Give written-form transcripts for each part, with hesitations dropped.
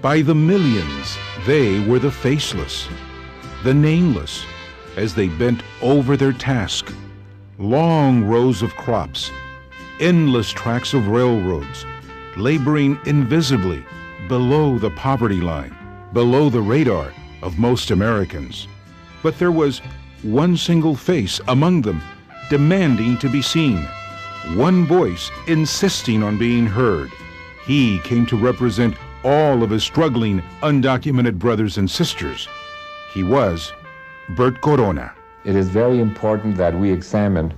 By the millions, they were the faceless, the nameless, as they bent over their task. Long rows of crops, endless tracks of railroads, laboring invisibly below the poverty line, below the radar of most Americans. But there was one single face among them demanding to be seen, one voice insisting on being heard. He came to represent all of his struggling, undocumented brothers and sisters. He was Bert Corona. It is very important that we examine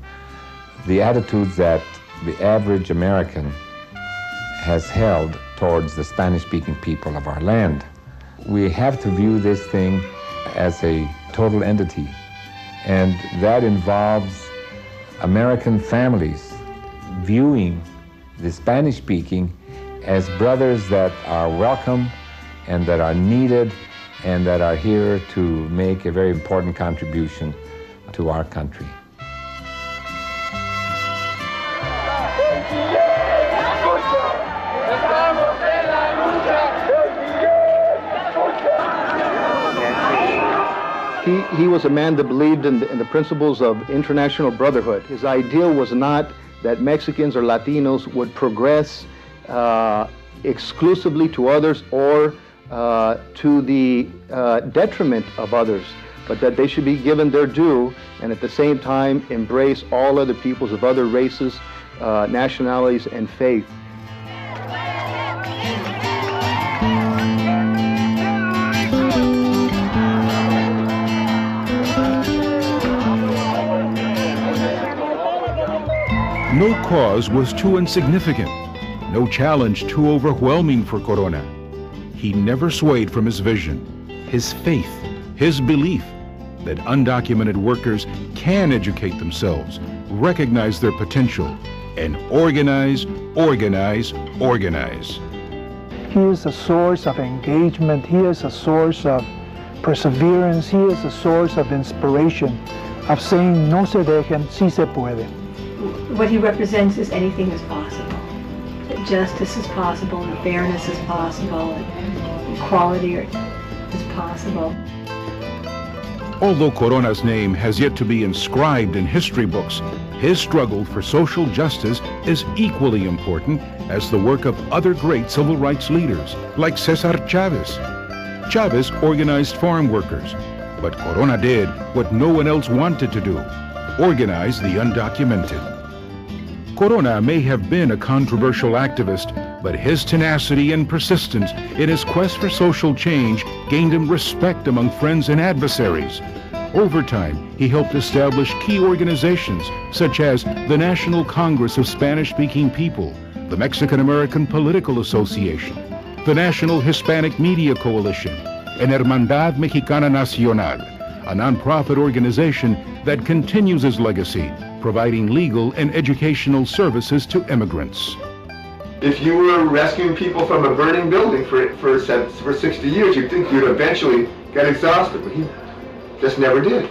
the attitudes that the average American has held towards the Spanish-speaking people of our land. We have to view this thing as a total entity, and that involves American families viewing the Spanish-speaking as brothers that are welcome and that are needed and that are here to make a very important contribution to our country. He was a man that believed in the principles of international brotherhood. His ideal was not that Mexicans or Latinos would progress exclusively to others or to the detriment of others, but that they should be given their due and at the same time embrace all other peoples of other races, nationalities, and faith. No cause was too insignificant, no challenge too overwhelming for Corona. He never swayed from his vision, his faith, his belief that undocumented workers can educate themselves, recognize their potential, and organize, organize, organize. He is a source of engagement. He is a source of perseverance. He is a source of inspiration, of saying, no se dejen, sí se puede. What he represents is anything is possible. That justice is possible, and fairness is possible, and equality is possible. Although Corona's name has yet to be inscribed in history books, his struggle for social justice is equally important as the work of other great civil rights leaders, like Cesar Chavez. Chavez organized farm workers, but Corona did what no one else wanted to do: organize the undocumented. Corona may have been a controversial activist, but his tenacity and persistence in his quest for social change gained him respect among friends and adversaries. Over time, he helped establish key organizations such as the National Congress of Spanish-Speaking People, the Mexican-American Political Association, the National Hispanic Media Coalition, and Hermandad Mexicana Nacional, a nonprofit organization that continues his legacy, providing legal and educational services to immigrants. If you were rescuing people from a burning building for 60 years, you'd think you'd eventually get exhausted, but he just never did.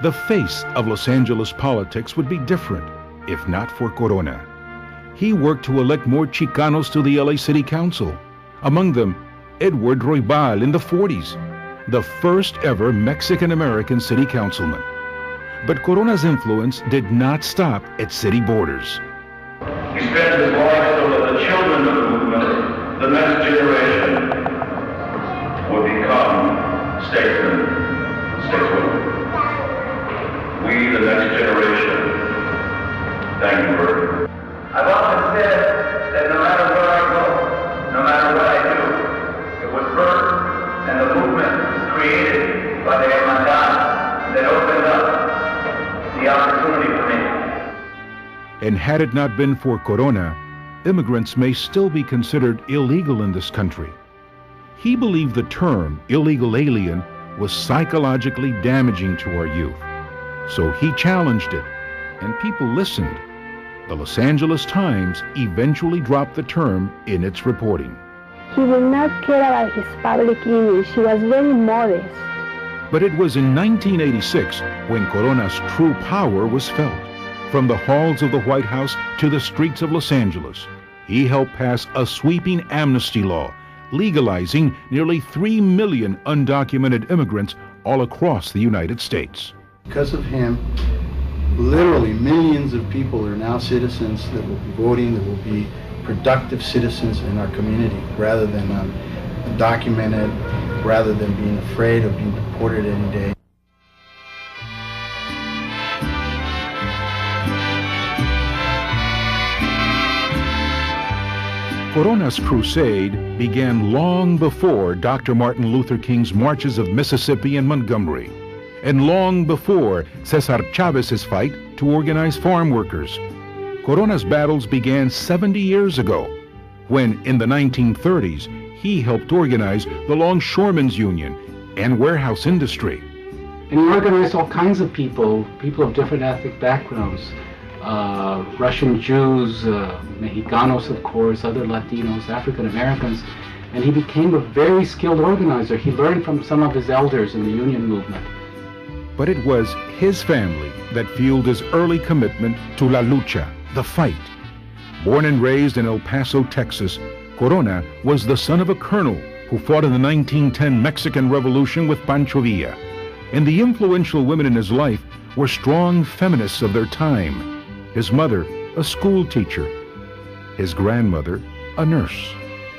The face of Los Angeles politics would be different if not for Corona. He worked to elect more Chicanos to the LA City Council, among them Edward Roybal in the 40s, the first ever Mexican-American city councilman. But Corona's influence did not stop at city borders. He spent his life so that the children of the movement, the next generation, would become statesmen, stateswomen. We, the next generation. Thank you, Bert. I've often said that no matter where I go, no matter what I do, it was Bert and the movement created by the Hermandad that opened up the opportunity for me. And had it not been for Corona, immigrants may still be considered illegal in this country. He believed the term illegal alien was psychologically damaging to our youth. So he challenged it, and people listened. The Los Angeles Times eventually dropped the term in its reporting. He did not care about his public image. He was very modest. But it was in 1986 when Corona's true power was felt. From the halls of the White House to the streets of Los Angeles, he helped pass a sweeping amnesty law, legalizing nearly 3 million undocumented immigrants all across the United States. Because of him, literally millions of people are now citizens that will be voting, that will be productive citizens in our community, rather than undocumented, rather than being afraid of being deported any day. Corona's crusade began long before Dr. Martin Luther King's marches of Mississippi and Montgomery, and long before Cesar Chavez's fight to organize farm workers. Corona's battles began 70 years ago, when in the 1930s he helped organize the Longshoremen's Union and warehouse industry. And he organized all kinds of people of different ethnic backgrounds. Russian Jews, Mexicanos, of course, other Latinos, African Americans, and he became a very skilled organizer. He learned from some of his elders in the union movement. But it was his family that fueled his early commitment to la lucha, the fight. Born and raised in El Paso, Texas, Corona was the son of a colonel who fought in the 1910 Mexican Revolution with Pancho Villa. And the influential women in his life were strong feminists of their time. His mother, a school teacher. His grandmother, a nurse.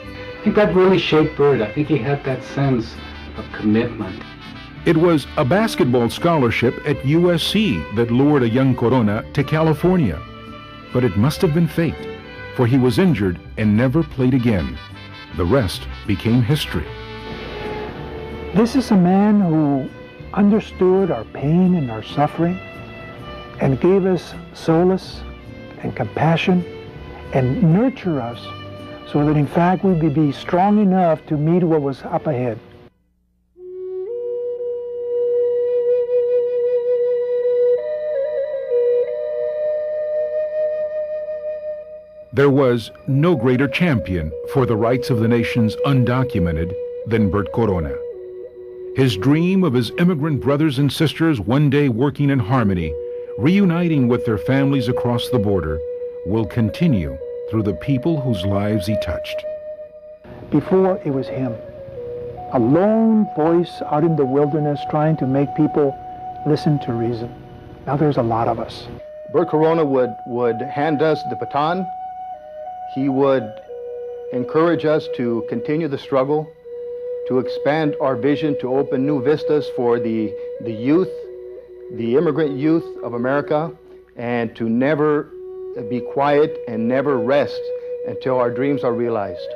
I think that really shaped Bert. I think he had that sense of commitment. It was a basketball scholarship at USC that lured a young Corona to California. But it must have been fate, for he was injured and never played again. The rest became history. This is a man who understood our pain and our suffering and gave us solace and compassion and nurture us so that in fact we would be strong enough to meet what was up ahead. There was no greater champion for the rights of the nation's undocumented than Bert Corona. His dream of his immigrant brothers and sisters one day working in harmony, reuniting with their families across the border, will continue through the people whose lives he touched. Before, it was him, a lone voice out in the wilderness trying to make people listen to reason. Now there's a lot of us. Bert Corona would hand us the baton. He would encourage us to continue the struggle, to expand our vision, to open new vistas for the youth, the immigrant youth of America, and to never be quiet and never rest until our dreams are realized.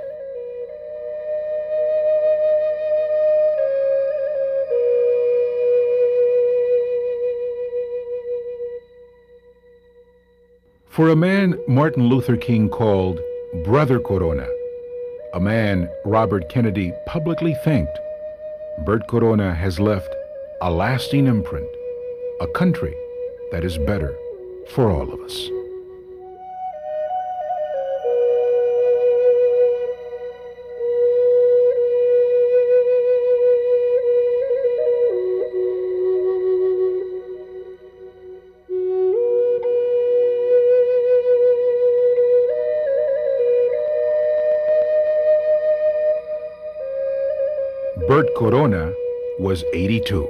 For a man Martin Luther King called Brother Corona, a man Robert Kennedy publicly thanked, Bert Corona has left a lasting imprint, a country that is better for all of us. Bert Corona was 82.